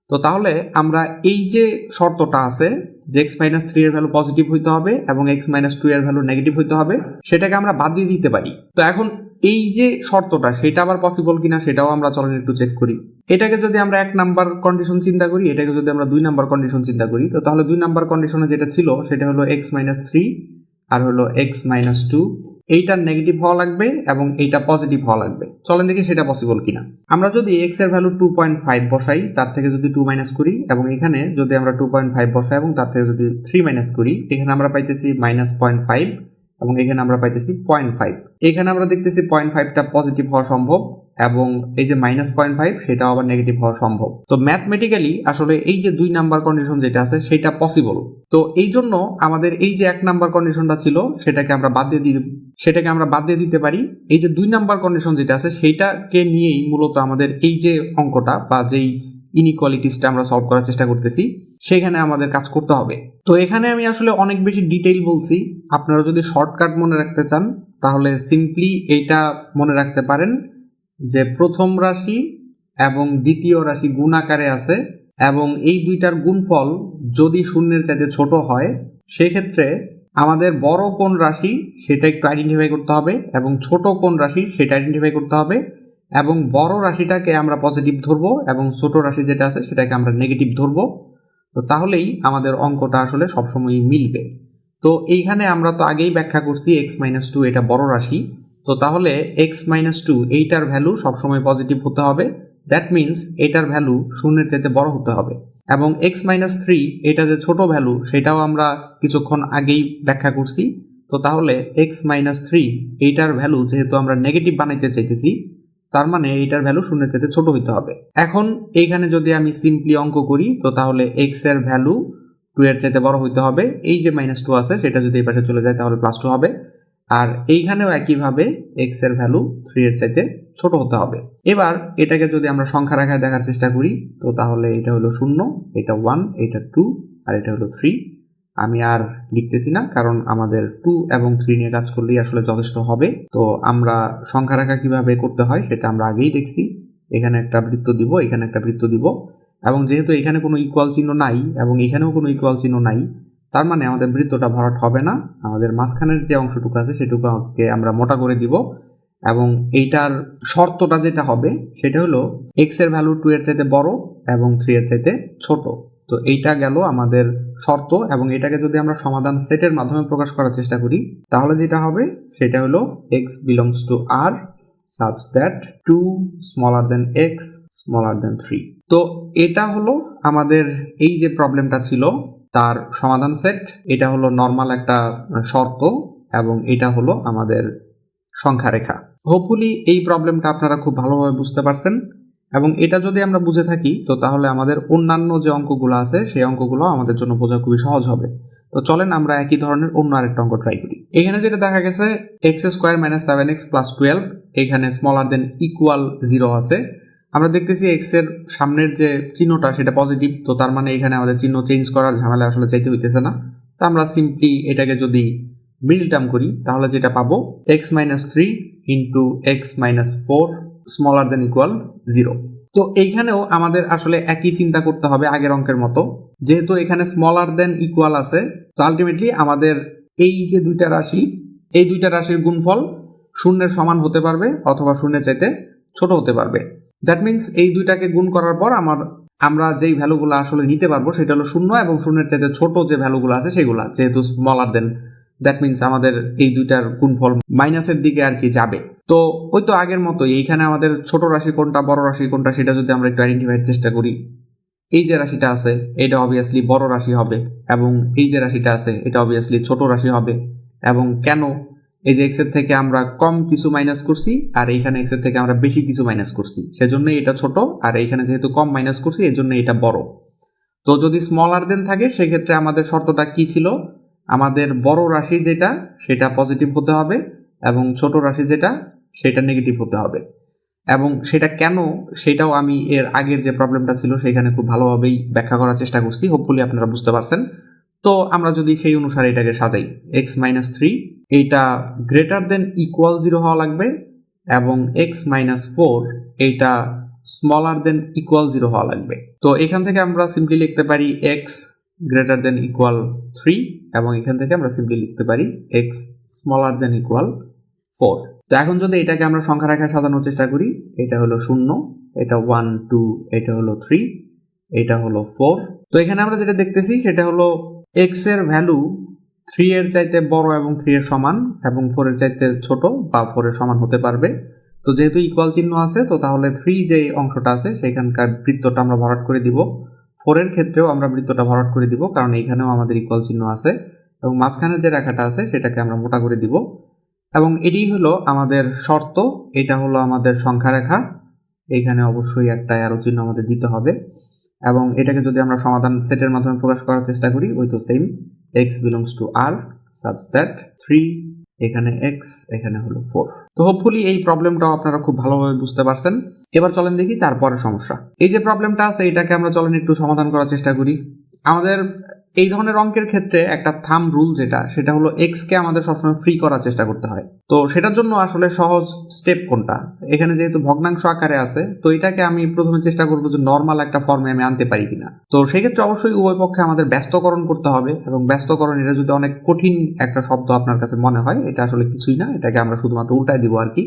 তো তাহলে আমরা এই যে শর্তটা আছে যে x-3 এর ভ্যালু পজিটিভ হইতে হবে এবং x-2 এর ভ্যালু নেগেটিভ হইতে হবে, সেটাকে আমরা বাদ দিয়ে দিতে পারি। তো এখন এই যে শর্তটা সেটা আবার পসিবল কিনা সেটাও আমরা চলেন একটু চেক করি। এটাকে যদি আমরা 1 নাম্বার কন্ডিশন চিন্তা করি, এটাকে যদি আমরা 2 নাম্বার কন্ডিশন চিন্তা করি, তো তাহলে 2 নাম্বার কন্ডিশনে যেটা ছিল সেটা হলো x-3 আর হলো x-2, এইটার নেগেটিভ হওয়া লাগবে এবং এইটা পজিটিভ হওয়া লাগবে। চলেন দেখি সেটা পসিবল কিনা। আমরা যদি x এর ভ্যালু 2.5 বসাই, তার থেকে যদি 2 মাইনাস করি এবং এখানে যদি আমরা 2.5 বসাই এবং তার থেকে যদি 3 মাইনাস করি, এখানে আমরা পাইতেছি -0.5 এবং এখানে আমরা পাইতেছি 0.5। এখানে আমরা দেখতেছি 0.5টা পজিটিভ হওয়া সম্ভব এবং এই যে -0.5 সেটাও আবার নেগেটিভ হওয়া সম্ভব। তো ম্যাথমেটিক্যালি আসলে এই যে 2 নাম্বার কন্ডিশন যেটা আছে সেটা পসিবল। তো এই জন্য আমাদের এই যে 1 নাম্বার কন্ডিশনটা ছিল সেটাকে আমরা বাদ দিয়ে দিতে পারি। এই যে 2 নাম্বার কন্ডিশন যেটা আছে সেইটাকে নিয়েই মূলত আমাদের এই যে অঙ্কটা বা যেই ইনইকুয়ালিটিসটা আমরা সলভ করার চেষ্টা করতেছি সেখানে আমাদের কাজ করতে হবে। তো এখানে আমি আসলে অনেক বেশি ডিটেইল বলছি, আপনারা যদি শর্টকাট মনে রাখতে চান তাহলে সিম্পলি এইটা মনে রাখতে পারেন যে প্রথম রাশি এবং দ্বিতীয় রাশি গুণ আকারে আছে এবং এই দুইটার গুণফল যদি শূন্যের চাইতে ছোট হয় সেক্ষেত্রে আমাদের বড় কোন রাশি সেটা একটু আইডেন্টিফাই করতে হবে এবং ছোট কোন রাশি সেটা আইডেন্টিফাই করতে হবে এবং বড় রাশিটাকে আমরা পজিটিভ ধরবো এবং ছোট রাশি যেটা আছে সেটাকে আমরা নেগেটিভ ধরবো। তো তাহলেই আমাদের অঙ্কটা আসলে সবসময়ই মিলবে। তো এইখানে আমরা তো আগেই ব্যাখ্যা করছি x-2 এটা বড় রাশি, তো তাহলে x-2 এইটার ভ্যালু সবসময় পজিটিভ হতে হবে, দ্যাট মিনস এটার ভ্যালু শূন্যের চাইতে বড় হতে হবে। এবং x-3 এটা যে ছোট ভ্যালু সেটাও আমরা কিছুক্ষণ আগেই ব্যাখ্যা করছি। তো তাহলে x-3 এইটার ভ্যালু যেহেতু আমরা নেগেটিভ বানাইতে চাইতেছি তার মানে এইটার ভ্যালু শূন্যের চাইতে ছোট হইতে হবে। এখন এইখানে যদি আমি সিম্পলি অঙ্ক করি তো তাহলে x এর ভ্যালু 2 এর চাইতে বড় হইতে হবে, এই যে -2 আছে সেটা যদি এই পাশে চলে যায় তাহলে +2 হবে, আর এইখানেও একইভাবে x এর ভ্যালু 3 এর চাইতে ছোট হতে হবে। এবার এটাকে যদি আমরা সংখ্যার আকারে দেখার চেষ্টা করি তো তাহলে এটা হলো 0, এটা 1, এটা 2 আর এটা হলো 3। আমি আর লিখতেছি না কারণ আমাদের 2 এবং 3 নিয়ে কাজ করলেই আসলে যথেষ্ট হবে। তো আমরা সংখ্যা রাখা কিভাবে করতে হয় সেটা আমরা আগেই দেখছি। এখানে একটা বৃত্ত দিব, এখানে একটা বৃত্ত দিব এবং যেহেতু এখানে কোনো ইকুয়াল চিহ্ন নাই এবং এখানেও কোনো ইকুয়াল চিহ্ন নাই তার মানে আমাদের বৃত্তটা ভরাট হবে না। আমাদের মাঝখানের যে অংশটুকু আছে সেটুকুকে আমরা মোটা করে দিব এবং এইটার শর্তটা যেটা হবে সেটা হলো x এর ভ্যালু 2 এর চাইতে বড় এবং 3 এর চাইতে ছোট। তো এইটা গেল আমাদের শর্ত এবং এটাকে যদি আমরা সমাধান সেটের মাধ্যমে প্রকাশ করার চেষ্টা করি তাহলে যেটা হবে সেটা হলো x belongs to R such that 2 smaller than x smaller than 3। তো এটা হলো আমাদের এই যে প্রবলেমটা ছিল তার সমাধান সেট। এটা হলো নর্মাল একটা শর্ত এবং এটা হলো আমাদের সংখ্যা রেখা। হোপফুলি এই প্রবলেমটা আপনারা খুব ভালোভাবে বুঝতে পারছেন এবং এটা যদি আমরা বুঝে থাকি তো তাহলে আমাদের অন্যান্য যে অঙ্কগুলো আছে সেই অঙ্কগুলো আমাদের জন্য বোঝা খুবই সহজ হবে। তো চলেন আমরা একই ধরনের অন্য আরেকটা অঙ্ক ট্রাই করি। এখানে যেটা দেখা গেছে x² - 7x + 12 এখানে স্মলার দেন ইকুয়াল 0 আছে। আমরা দেখতেছি x এর সামনের যে চিহ্নটা সেটা পজিটিভ, তো তার মানে এখানে আমাদের চিহ্ন চেঞ্জ করার ঝামেলা আসলে চাইতে হইতেছে না। তো আমরা সিম্পলি এটাকে যদি মিডল টার্ম করি তাহলে যেটা পাবো x - 3 × x - 4 smaller than equal 0। তো এইখানেও আমাদের আসলে একই চিন্তা করতে হবে আগের অঙ্কের মতো, যেহেতু এখানে স্মলার দেন ইকুয়াল আছে, তো আলটিমেটলি আমাদের এই যে দুইটা রাশি, এই দুইটা রাশির গুণফল শূন্যের সমান হতে পারবে অথবা শূন্যের চাইতে ছোট হতে পারবে। দ্যাট মিনস এই দুইটাকে গুণ করার পর আমরা যেই ভ্যালুগুলো আসলে নিতে পারবো সেটা হলো শূন্য এবং শূন্যের চাইতে ছোট যে ভ্যালুগুলো আছে সেগুলা, যেহেতু স্মলার দেন, দ্যাট মিনস আমাদের এই দুইটার গুণফল মাইনাসের দিকে আর কি যাবে। তো ওই তো আগের মতোই এইখানে আমাদের ছোট রাশি কোনটা বড় রাশি কোনটা সেটা যদি আমরা একটু আইডেন্টিফাইয়ের চেষ্টা করি, এই যে রাশিটা আছে এটা অবভিয়াসলি বড় রাশি হবে এবং এই যে রাশিটা আছে এটা অবভিয়াসলি ছোট রাশি হবে। এবং কেন, এই যে এক্স এর থেকে আমরা কম কিছু মাইনাস করছি আর এইখানে এক্স এর থেকে আমরা বেশি কিছু মাইনাস করছি, সেজন্যই এটা ছোট, আর এইখানে যেহেতু কম মাইনাস করছি এই জন্য এটা বড়। তো যদি স্মলার দেন থাকে সেক্ষেত্রে আমাদের শর্তটা কি ছিল, আমাদের বড় রাশি যেটা সেটা পজিটিভ হতে হবে এবং ছোট রাশি যেটা সেটা নেগেটিভ হতে হবে। এবং সেটা কেন সেটাও আমি এর আগের যে প্রবলেমটা ছিল সেখানে খুব ভালোভাবেই ব্যাখ্যা করার চেষ্টা করছি, হোপফুলি আপনারা বুঝতে পারছেন। তো আমরা যদি সেই অনুসারে এটাকে সাজাই, এক্স মাইনাস 3 এইটা গ্রেটার দেন ইকুয়াল 0 হওয়া লাগবে এবং এক্স মাইনাস 4 এইটা স্মলার দেন ইকুয়াল 0 হওয়া লাগবে। তো এখান থেকে আমরা সিম্পলি লিখতে পারি এক্স গ্রেটার দেন ইকুয়াল 3 এবং এখান থেকে আমরা সিম্পলি লিখতে পারি এক্স স্মলার দেন ইকুয়াল 4। তো এখন যদি এটাকে আমরা সংখ্যা রেখায় সাজানোর চেষ্টা করি, এটা হলো 0, এটা 1 2, এটা হলো 3, এটা হলো 4। তো এখানে আমরা যেটা দেখতেছি সেটা হলো এক্স এর ভ্যালু 3 এর চাইতে বড় এবং 3 এর সমান এবং 4 এর চাইতে ছোট বা 4 এর সমান হতে পারবে। তো যেহেতু ইকুয়াল চিহ্ন আছে তো তাহলে 3 যে অংশটা আছে সেখানকার বৃত্তটা আমরা ভরাট করে দিব, 4 এর ক্ষেত্রেও আমরা বৃত্তটা ভরাট করে দিব কারণ এইখানেও আমাদের ইকুয়াল চিহ্ন আছে, এবং মাঝখানে যে রেখাটা আছে সেটাকে আমরা মোটা করে দিব। এবং এটাই হলো আমাদের শর্ত, এটা হলো আমাদের সংখ্যা রেখা, এইখানে অবশ্যই একটা অ্যারো চিহ্ন আমাদের দিতে হবে। এবং এটাকে যদি আমরা সমাধান সেটের মাধ্যমে প্রকাশ করার চেষ্টা করি, ওই তো same, x belongs to r such that 3 এখানে x এখানে হলো 4। তো হোপফুলি এই প্রবলেমটাও আপনারা খুব ভালোভাবে বুঝতে পারছেন। এবার চলেন দেখি তারপরের সমস্যা। এই যে প্রবলেমটা আছে এটাকে আমরা চলেন একটু সমাধান করার চেষ্টা করি। আমাদের এই ধরনের অঙ্কের ক্ষেত্রে একটা থাম রুল সেটা হলো এক্স কে আমাদের সবসময় ফ্রি করার চেষ্টা করতে হয়। তো সেটার জন্য আসলে সহজ স্টেপ কোনটা, এখানে যেহেতু ভগ্নাংশ আকারে আছে তো এটাকে আমি প্রথমে চেষ্টা করবো যে নর্মাল একটা ফর্মে আমি আনতে পারি কিনা। তো সেক্ষেত্রে অবশ্যই উভয় পক্ষে আমাদের ব্যস্তকরণ করতে হবে, এবং ব্যস্তকরণ এটা যদি অনেক কঠিন একটা শব্দ আপনার কাছে মনে হয়, এটা আসলে কিছুই না, এটাকে আমরা শুধুমাত্র উল্টায় দিব আর কি।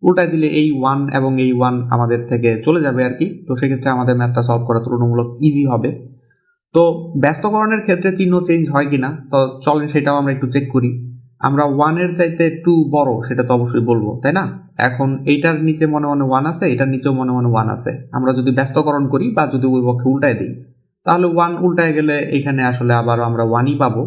উল্টায় দিলে এই 1 এবং এই 1 আমাদের থেকে চলে যাবে আর কি। তো সেক্ষেত্রে আমাদের ম্যাথটা সলভ করা তুলনামূলক ইজি হবে। তো ব্যস্তকরণের ক্ষেত্রে চিহ্ন চেঞ্জ হয় কিনা তো চলেন সেটাও আমরা একটু চেক করি। আমরা 1 এর চাইতে 2 বড় সেটা তো অবশ্যই বলবো, তাই না? এখন এইটার নিচে মনে মনে 1 আছে, এটার নিচেও মনে মনে 1 আছে। আমরা যদি ব্যস্তকরণ করি বা যদি ওই পক্ষে উল্টায় দিই তাহলে 1 উল্টায় গেলে এখানে আসলে আবার আমরা 1ই পাবো,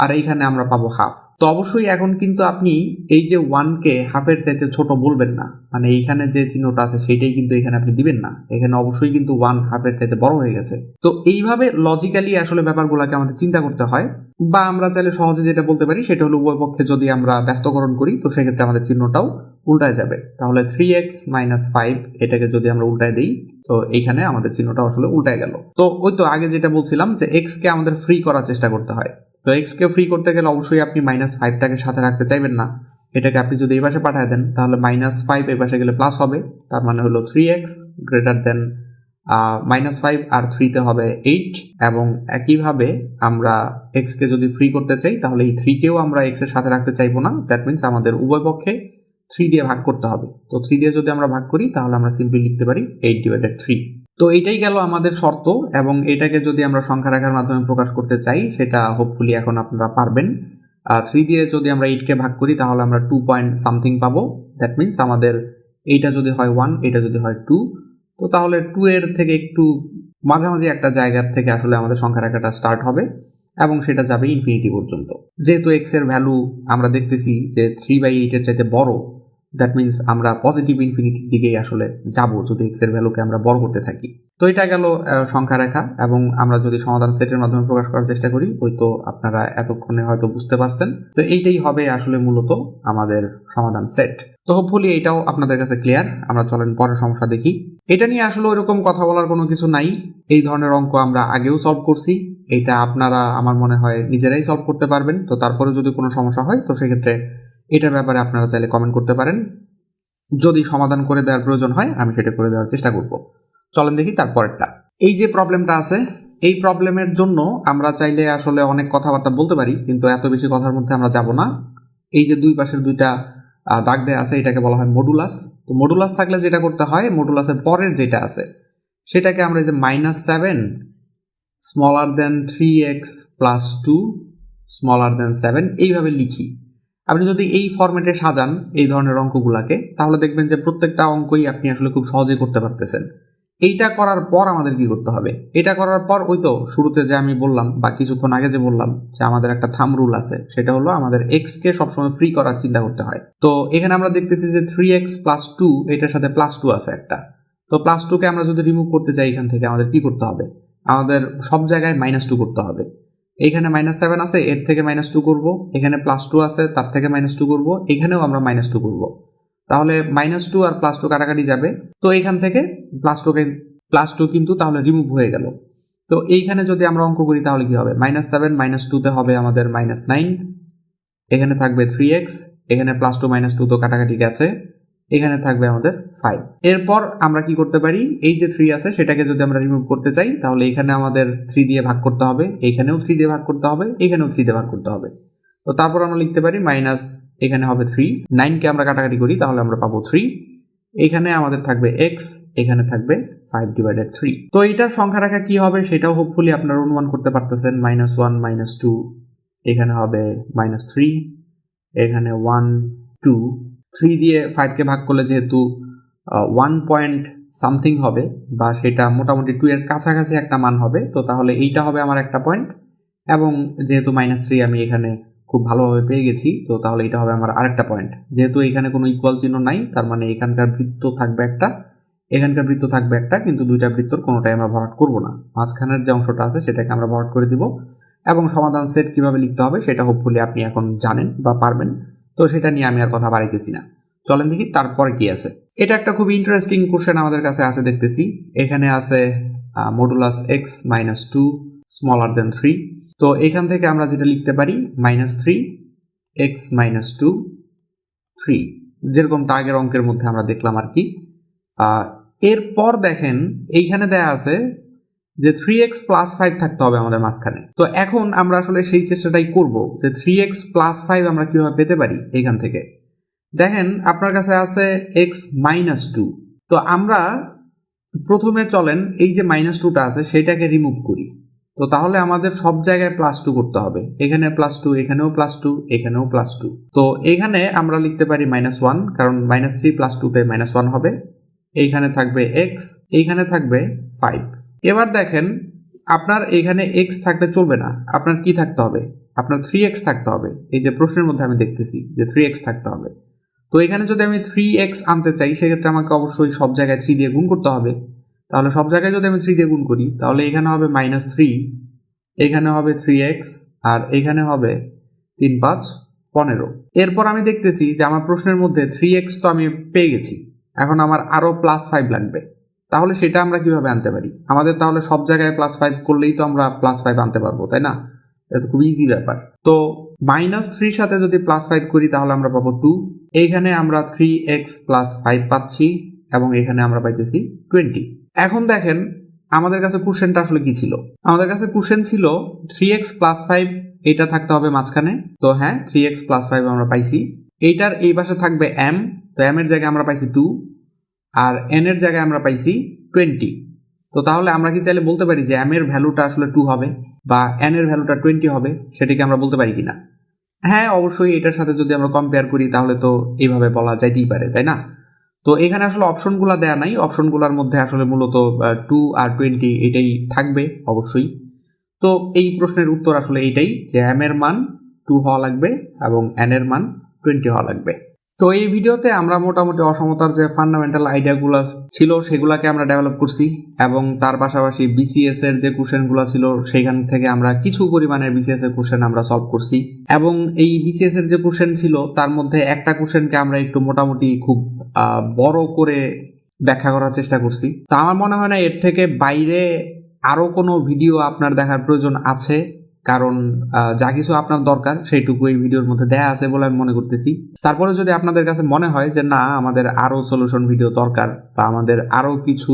আর এইখানে আমরা পাবো হাফ। তো অবশ্যই এখন কিন্তু আপনি এই যে 1 কে হাফের চাইতে ছোট বলবেন না, মানে এইখানে যে চিহ্নটা আছে সেইটাই কিন্তু এখানে আপনি দিবেন না, এখানে অবশ্যই কিন্তু 1 হাফের চাইতে বড় হয়ে গেছে। তো এইভাবে লজিক্যালি আসলে ব্যাপারগুলোকে আমাদের চিন্তা করতে হয়, বা আমরা চাইলে সহজে যেটা বলতে পারি সেটা হলো উভয় পক্ষে যদি আমরা ব্যস্তকরণ করি তো সেক্ষেত্রে আমাদের চিহ্নটাও উল্টায় যাবে। তাহলে 3x - 5 এটাকে যদি আমরা উল্টায় দিই তো এইখানে আমাদের চিহ্নটা আসলে উল্টায় গেল। তো ওই তো আগে যেটা বলছিলাম যে x কে আমাদের ফ্রি করার চেষ্টা করতে হয়। তো x কে ফ্রি করতে গেলে অবশ্যই আপনি -5টাকে সাথে রাখতে চাইবেন না, এটাকে আপনি যদি এই পাশে পাঠায় দেন তাহলে -5 এই পাশে গেলে প্লাস হবে, তার মানে হলো 3x গ্রেটার দেন -5 আর 3 তে হবে 8। এবং একইভাবে আমরা x কে যদি ফ্রি করতে চাই তাহলে এই 3 কেও আমরা x এর সাথে রাখতে চাইবো না, দ্যাট মিনস আমাদের উভয় পক্ষে 3 দিয়ে ভাগ করতে হবে। তো 3 দিয়ে যদি আমরা ভাগ করি তাহলে আমরা সিম্পলি লিখতে পারি 8/3। তো এইটাই গেল আমাদের শর্ত, এবং এটাকে যদি আমরা সংখ্যা রেখার মাধ্যমে প্রকাশ করতে চাই সেটা হোপফুলি এখন আপনারা পারবেন। 3 দিয়ে যদি আমরা 8 কে ভাগ করি তাহলে আমরা 2 পয়েন্ট সামথিং পাবো, দ্যাট মিনস আমাদের এইটা যদি হয় 1 এটা যদি হয় 2, তো তাহলে 2 এর থেকে একটু মাঝামাঝি একটা জায়গার থেকে আসলে আমাদের সংখ্যা রেখাটা স্টার্ট হবে এবং সেটা যাবে ইনফিনিটি পর্যন্ত। যেহেতু x এর ভ্যালু আমরা দেখতেছি যে 3/8 এর চাইতে বড়, দ্যাট মিনস আমরা পজিটিভ ইনফিনিটির দিকেই আসলে যাব যদি x এর ভ্যালুকে আমরা বড় করতে থাকি। তো এটা গেল সংখ্যা রেখা, এবং আমরা যদি সমাধান সেটের মাধ্যমে প্রকাশ করার চেষ্টা করি হয়তো আপনারা এতক্ষণে হয়তো বুঝতে পারছেন। তো এইটাই হবে আসলে মূলত আমাদের সমাধান সেট। তো হোপফুলি এটাও আপনাদের কাছে ক্লিয়ার। আমরা চলেন পরের সমস্যা দেখি। এটা নিয়ে আসলে ওইরকম কথা বলার কোনো কিছু নাই, এই ধরনের অঙ্ক আমরা আগেও সলভ করছি, এটা আপনারা আমার মনে হয় নিজেরাই সলভ করতে পারবেন। তো তারপরে যদি কোনো সমস্যা হয় তো সেক্ষেত্রে এটার ব্যাপারে আপনারা চাইলে কমেন্ট করতে পারেন। যদি সমাধান করে দেওয়ার প্রয়োজন হয় আমি সেটা করে দেওয়ার চেষ্টা করব। চলেন দেখি তারপরেরটা। এই যে প্রবলেমটা আছে, এই প্রবলেমের জন্য আমরা চাইলে আসলে অনেক কথাবার্তা বলতে পারি, কিন্তু এত বেশি কথার মধ্যে আমরা যাব না। এই যে দুই পাশের দুইটা দাগ দেয়া আছে, এটাকে বলা হয় মডুলাস। তো মডুলাস থাকলে যেটা করতে হয়, মডুলাসের পরের যেটা আছে সেটাকে আমরা এই যে -7 স্মলার দেন 3x প্লাস 2 স্মলার দেন 7 এইভাবে লিখি। আপনি যদি এই ফরম্যাটে সাজান এই ধরনের অঙ্কগুলাকে, তাহলে দেখবেন যে প্রত্যেকটা অঙ্কই আপনি আসলে খুব সহজেই করতে পারতেছেন। এইটা করার পর আমাদের কি করতে হবে? এটা করার পর ওই তো শুরুতে যে আমি বললাম বা কিছুক্ষণ আগে যে বললাম যে আমাদের একটা থাম রুল আছে, সেটা হলো আমাদের x কে সবসময় ফ্রি করার চিন্তা করতে হয়। তো এখানে আমরা দেখতেছি যে 3x প্লাস 2 এটার সাথে প্লাস 2 আছে একটা। তো প্লাস 2 কে আমরা যদি রিমুভ করতে চাই এখান থেকে আমাদের কি করতে হবে? আমাদের সব জায়গায় -2 করতে হবে। এইখানে -7 আছে, এর থেকে -2 করব, এখানে +2 আছে, তার থেকে -2 করব, এখানেও আমরা -2 করব। তাহলে -2 আর +2 কাটাকাটি যাবে। তো এইখান থেকে +2 কিন্তু তাহলে রিমুভ হয়ে গেল। তো এইখানে যদি আমরা অঙ্ক করি তাহলে কি হবে? -7 -2 তে হবে আমাদের -9, এখানে থাকবে 3x, এখানে +2 -2 তো কাটাকাটি গেছে, এখানে থাকবে আমাদের 5। এরপর আমরা কি করতে পারি? এই যে 3 আছে সেটাকে যদি আমরা রিমুভ করতে চাই তাহলে এখানে আমাদের 3 দিয়ে ভাগ করতে হবে, এখানেও 3 দিয়ে ভাগ করতে হবে, এখানেও 3 দিয়ে ভাগ করতে হবে। তো তারপর আমরা লিখতে পারি মাইনাস, এখানে হবে 3, 9 কে আমরা কাটাকাটি করি তাহলে আমরা পাবো 3, এখানে আমাদের থাকবে x, এখানে থাকবে 5/3। তো এইটার সংখ্যা রাখা কি হবে সেটাও হোপফুলি আপনারা অনুমান করতে পারতেছেন। -1 -2, এখানে হবে -3, এখানে 1 2, 3 দিয়ে 5 কে ভাগ করলে যেহেতু 1 পয়েন্ট সামথিং হবে বা সেটা মোটামুটি 2 এর কাছাকাছি একটা মান হবে, তো তাহলে এইটা হবে আমার একটা পয়েন্ট, এবং যেহেতু -3 আমি এখানে খুব ভালোভাবে পেয়ে গেছি, তো তাহলে এটা হবে আমার আরেকটা পয়েন্ট। যেহেতু এখানে কোনো ইকুয়াল চিহ্ন নাই, তার মানে এখানকার বৃত্ত থাকবে একটা, এখানকার বৃত্ত থাকবে একটা, কিন্তু দুইটা বৃত্তর কোনোটাই আমরা ভরাট করব না। মাঝখানের যে অংশটা আছে সেটাকে আমরা ভরাট করে দিব, এবং সমাধান সেট কিভাবে লিখতে হবে সেটা হোপফুলি আপনি এখন জানেন বা পারবেন। তো সেটা নিয়ে আমি আর কথা বাড়াইতেছি না, চলেন দেখি তারপরে কি আছে। এটা একটা খুব ইন্টারেস্টিং কোশ্চেন আমাদের কাছে আছে দেখতেছি। এখানে আছে মডুলাস x -2 স্মলার দেন 3। তো এখান থেকে আমরা যেটা লিখতে পারি -3 x -2 3, যেরকমটা আগের অঙ্কের মধ্যে আমরা দেখলাম আর কি। এরপর দেখেন এইখানে দেয়া আছে যে 3x প্লাস 5 থাকতে হবে আমাদের মাঝখানে। তো এখন আমরা আসলে সেই চেষ্টাটাই করব যে 3x প্লাস 5 আমরা কিভাবে পেতে পারি। এখান থেকে দেখেন আপনার কাছে আছে x -2, তো আমরা প্রথমে চলেন এই যে -2টা আছে সেটাকে রিমুভ করি। তো তাহলে আমাদের সব জায়গায় +2 করতে হবে, এখানে +2, এখানেও +2, এখানেও +2। তো এখানে আমরা লিখতে পারি -1, কারণ -3 + 2 তে -1 হবে, এইখানে থাকবে x, এইখানে থাকবে 5। এবার দেখেন আপনার এখানে x থাকলে চলবে না, আপনার কি থাকতে হবে? আপনার 3x থাকতে হবে। এই যে প্রশ্নের মধ্যে আমি দেখতেছি যে 3x থাকতে হবে। তো এখানে যদি আমি 3x আনতে চাই সেক্ষেত্রে আমাকে অবশ্যই সব জায়গায় 3 দিয়ে গুণ করতে হবে। তাহলে সব জায়গায় যদি আমি 3 দিয়ে গুণ করি তাহলে এখানে হবে -3, এখানে হবে 3x, আর এখানে হবে 3 5 15। এরপর আমি দেখতেছি যে আমার প্রশ্নের মধ্যে 3x তো আমি পেয়ে গেছি, এখন আমার আরো +5 লাগবে। তাহলে সেটা আমরা কিভাবে আনতে পারি? আমাদের তাহলে সব জায়গায় +5 করলেই তো আমরা +5 আনতে পারবো, তাই না? এটা তো খুব ইজি ব্যাপার। তো -3 সাথে যদি +5 করি তাহলে আমরা পাবো 2, এইখানে আমরা 3x + 5 পাচ্ছি, এবং এখানে আমরা পাইতেছি 20। এখন দেখেন আমাদের কাছে কোশ্চেনটা আসলে কি ছিল? আমাদের কাছে কোশ্চেন ছিল 3x + 5 এটা থাকতে হবে মাঝখানে। তো হ্যাঁ, 3x + 5 আমরা পাইছি। এইটার এই পাশে থাকবে m, তো m এর জায়গায় আমরা পাইছি 2, আর n এর জায়গায় আমরা পাইছি 20। তো তাহলে আমরা কি চাইলে বলতে পারি যে m এর ভ্যালুটা আসলে 2 হবে বা n এর ভ্যালুটা 20 হবে, সেটাকে আমরা বলতে পারি কিনা? হ্যাঁ, অবশ্যই এটার সাথে যদি আমরা কম্পেয়ার করি তাহলে তো এইভাবে বলা যাইতেই পারে, তাই না? তো এখানে আসলে অপশনগুলো দেয়া নাই, অপশনগুলোর মধ্যে আসলে মূলত 2 আর 20 এটাই থাকবে অবশ্যই। তো এই প্রশ্নের উত্তর আসলে এইটাই যে m এর মান 2 হওয়া লাগবে এবং n এর মান 20 হওয়া লাগবে। তো এই ভিডিওতে আমরা মোটামুটি অসমতার যে ফান্ডামেন্টাল আইডিয়াগুলো ছিল সেগুলোকে আমরা ডেভেলপ করছি, এবং তার পাশাপাশি বিসিএস এর যে কোশ্চেনগুলো ছিল সেখান থেকে আমরা কিছু পরিমাণের বিসিএস এর কোশ্চেন আমরা সলভ করছি, এবং এই বিসিএস এর যে কোশ্চেন ছিল তার মধ্যে একটা কোশ্চেনকে আমরা একটু মোটামুটি খুব বড় করে ব্যাখ্যা করার চেষ্টা করছি। তো আমার মনে হয় না এর থেকে বাইরে আরো কোনো ভিডিও আপনার দেখার প্রয়োজন আছে, কারণ যা কিছু আপনার দরকার সেইটুকু এই ভিডিওর মধ্যে দেয়া আছে বলে আমি মনে করতেছি। তারপরে যদি আপনাদের কাছে মনে হয় যে না আমাদের আরো সলিউশন ভিডিও দরকার বা আমাদের আরো কিছু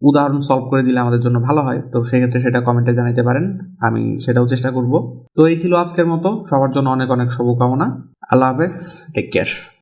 উদাহরণ সলভ করে দিলে আমাদের জন্য ভালো হয়, তো সেক্ষেত্রে সেটা কমেন্টে জানাতে পারেন, আমি সেটাও চেষ্টা করব। তো এই ছিল আজকের মতো, সবার জন্য অনেক অনেক শুভকামনা। আল্লাহ হাফেজ, টেক কেয়ার।